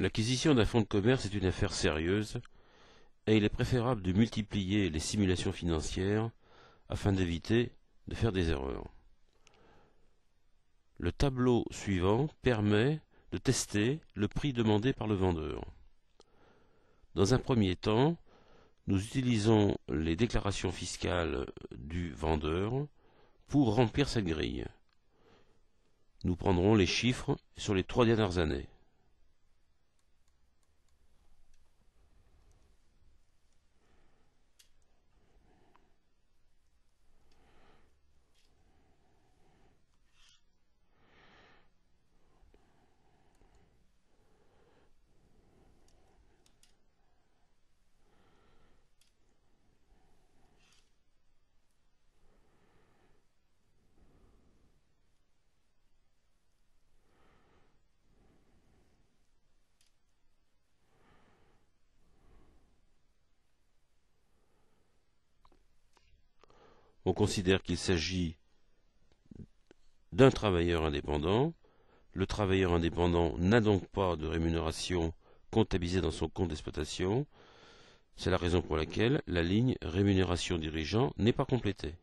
L'acquisition d'un fonds de commerce est une affaire sérieuse et il est préférable de multiplier les simulations financières afin d'éviter de faire des erreurs. Le tableau suivant permet de tester le prix demandé par le vendeur. Dans un premier temps, nous utilisons les déclarations fiscales du vendeur pour remplir cette grille. Nous prendrons les chiffres sur les 3 dernières années. On considère qu'il s'agit d'un travailleur indépendant. Le travailleur indépendant n'a donc pas de rémunération comptabilisée dans son compte d'exploitation. C'est la raison pour laquelle la ligne rémunération dirigeant n'est pas complétée.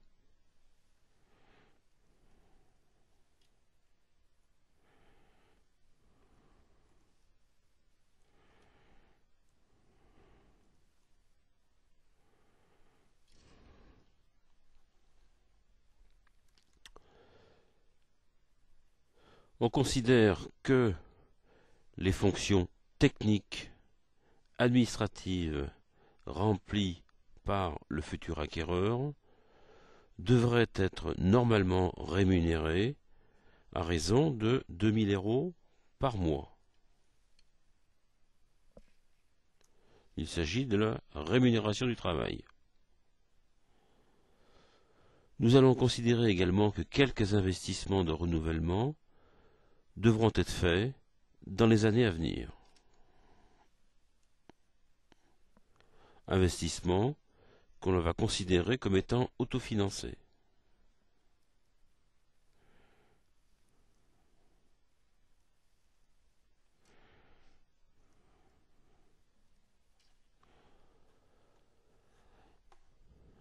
On considère que les fonctions techniques, administratives remplies par le futur acquéreur devraient être normalement rémunérées à raison de 2 000 € par mois. Il s'agit de la rémunération du travail. Nous allons considérer également que quelques investissements de renouvellement devront être faits dans les années à venir. Investissements qu'on va considérer comme étant autofinancés.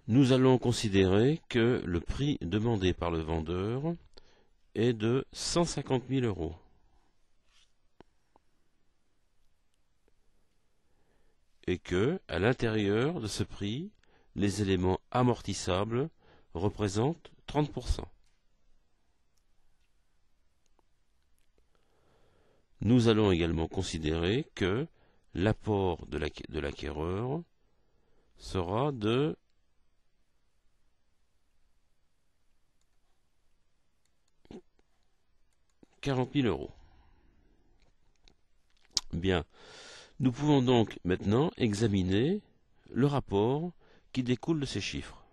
Nous allons considérer que le prix demandé par le vendeur est de 150 000 €. Et que, à l'intérieur de ce prix, les éléments amortissables représentent 30%. Nous allons également considérer que l'apport de l'acquéreur sera de 40 000 €. Bien, nous pouvons donc maintenant examiner le rapport qui découle de ces chiffres.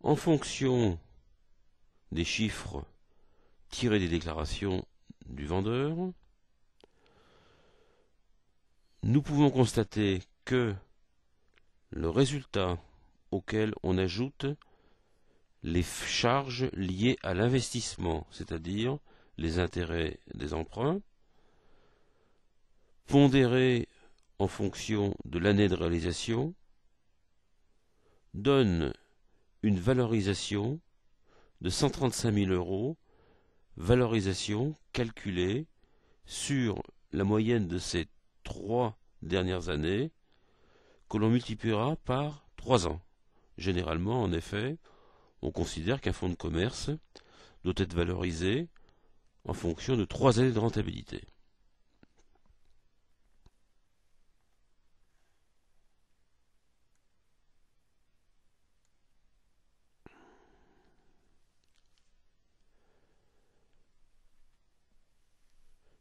En fonction des chiffres tirés des déclarations du vendeur, nous pouvons constater que le résultat auquel on ajoute les charges liées à l'investissement, c'est-à-dire les intérêts des emprunts, pondérés en fonction de l'année de réalisation, donne une valorisation de 135 000 €, valorisation calculée sur la moyenne de ces 3 dernières années, que l'on multipliera par 3 ans. Généralement, en effet, on considère qu'un fonds de commerce doit être valorisé en fonction de 3 années de rentabilité.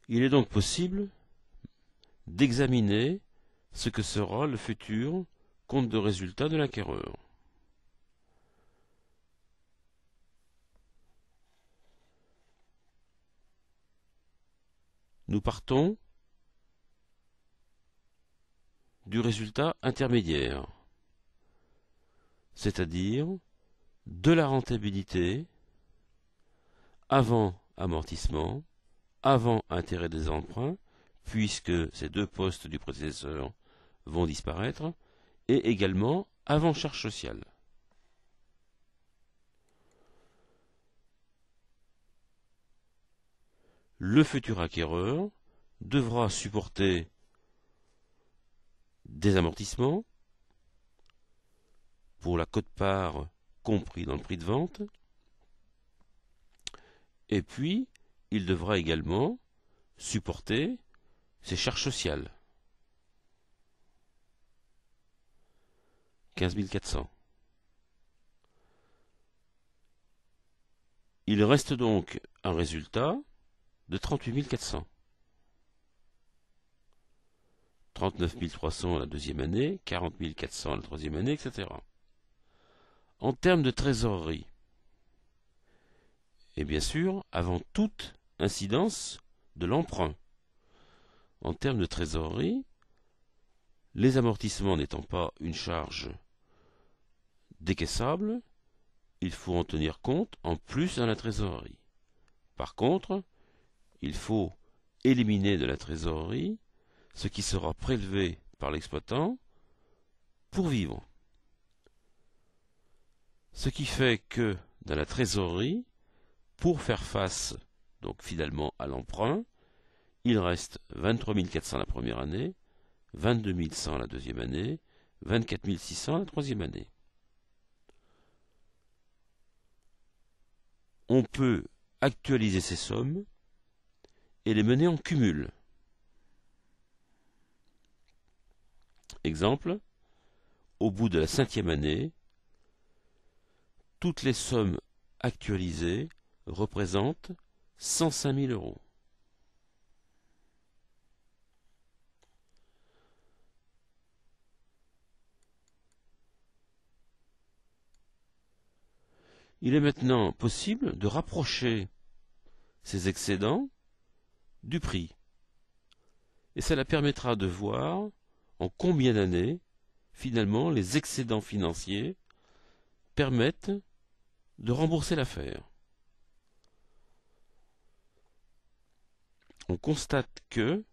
Il est donc possible d'examiner ce que sera le futur compte de résultat de l'acquéreur. Nous partons du résultat intermédiaire, c'est-à-dire de la rentabilité avant amortissement, avant intérêt des emprunts, puisque ces deux postes du prédécesseur vont disparaître, et également avant charge sociale. Le futur acquéreur devra supporter des amortissements pour la quote-part compris dans le prix de vente, et puis il devra également supporter ses charges sociales. 15 400. Il reste donc un résultat de 38 400. 39 300 à la deuxième année, 40 400 à la troisième année, etc. En termes de trésorerie, et bien sûr, avant toute incidence de l'emprunt, en termes de trésorerie, les amortissements n'étant pas une charge décaissable, il faut en tenir compte en plus dans la trésorerie. Par contre, il faut éliminer de la trésorerie ce qui sera prélevé par l'exploitant pour vivre. Ce qui fait que dans la trésorerie, pour faire face donc finalement à l'emprunt, il reste 23 400 la première année, 22 100 la deuxième année, 24 600 la troisième année. On peut actualiser ces sommes et les mener en cumul. Exemple, au bout de la 5e année, toutes les sommes actualisées représentent 105 000 euros. Il est maintenant possible de rapprocher ces excédents du prix. Et cela permettra de voir en combien d'années, finalement, les excédents financiers permettent de rembourser l'affaire. On constate que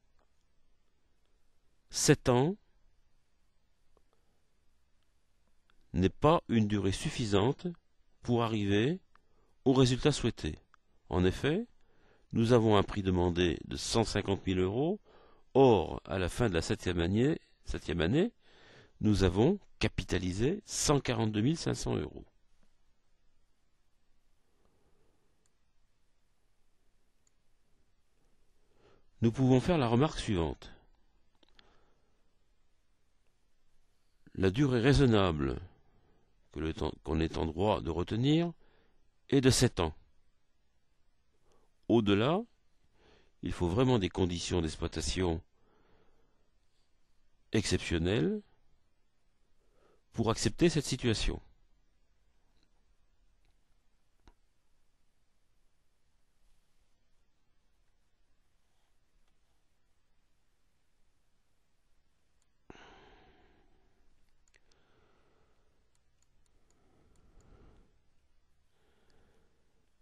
7 ans n'est pas une durée suffisante pour arriver au résultat souhaité. En effet, nous avons un prix demandé de 150 000 euros, or, à la fin de la 7e année, nous avons capitalisé 142 500 euros. Nous pouvons faire la remarque suivante. La durée raisonnable qu'on est en droit de retenir est de 7 ans. Au-delà, il faut vraiment des conditions d'exploitation exceptionnelles pour accepter cette situation.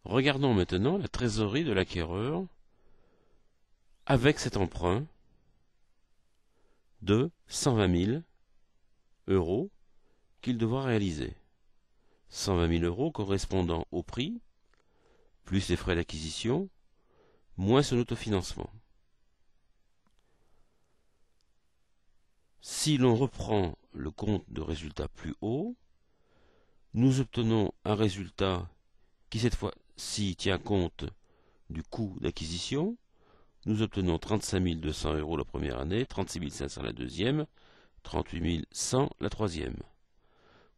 Regardons maintenant la trésorerie de l'acquéreur avec cet emprunt de 120 000 euros qu'il devra réaliser. 120 000 euros correspondant au prix, plus les frais d'acquisition, moins son autofinancement. Si l'on reprend le compte de résultat plus haut, nous obtenons un résultat qui cette fois-ci tient compte du coût d'acquisition. Nous obtenons 35 200 euros la première année, 36 500 la deuxième, 38 100 la troisième.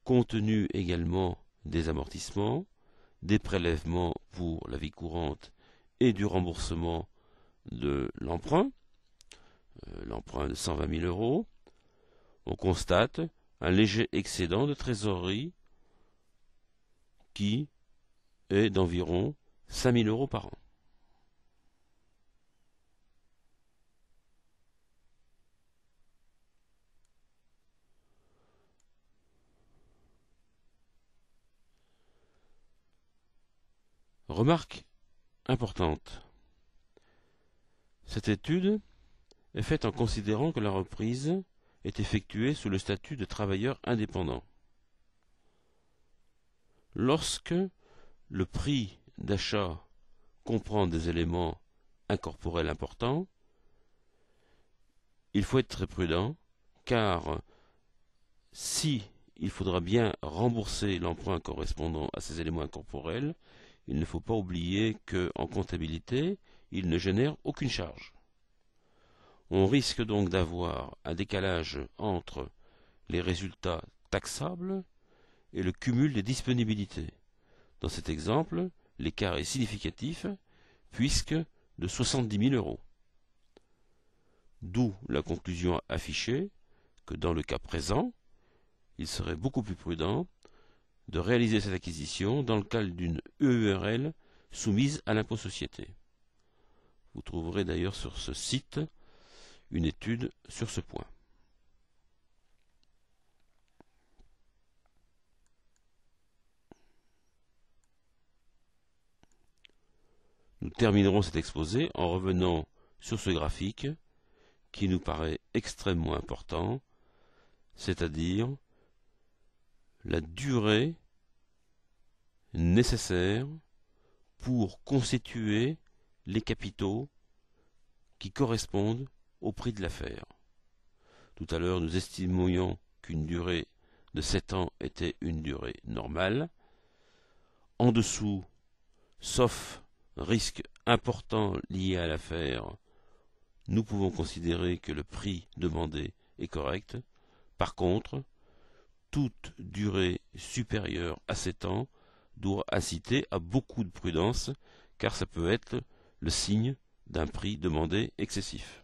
Compte tenu également des amortissements, des prélèvements pour la vie courante et du remboursement de l'emprunt de 120 000 euros, on constate un léger excédent de trésorerie qui est d'environ 5 000 euros par an. Remarque importante. Cette étude est faite en considérant que la reprise est effectuée sous le statut de travailleur indépendant. Lorsque le prix d'achat comprend des éléments incorporels importants, il faut être très prudent, car si il faudra bien rembourser l'emprunt correspondant à ces éléments incorporels, il ne faut pas oublier qu'en comptabilité, il ne génère aucune charge. On risque donc d'avoir un décalage entre les résultats taxables et le cumul des disponibilités. Dans cet exemple, l'écart est significatif, puisque de 70 000 euros. D'où la conclusion affichée que dans le cas présent, il serait beaucoup plus prudent de réaliser cette acquisition dans le cadre d'une EURL soumise à l'impôt société. Vous trouverez d'ailleurs sur ce site une étude sur ce point. Nous terminerons cet exposé en revenant sur ce graphique qui nous paraît extrêmement important, c'est-à-dire la durée nécessaire pour constituer les capitaux qui correspondent au prix de l'affaire. Tout à l'heure, nous estimions qu'une durée de 7 ans était une durée normale. En dessous, sauf risque important lié à l'affaire, nous pouvons considérer que le prix demandé est correct. Par contre, toute durée supérieure à 7 ans doit inciter à beaucoup de prudence, car ça peut être le signe d'un prix demandé excessif.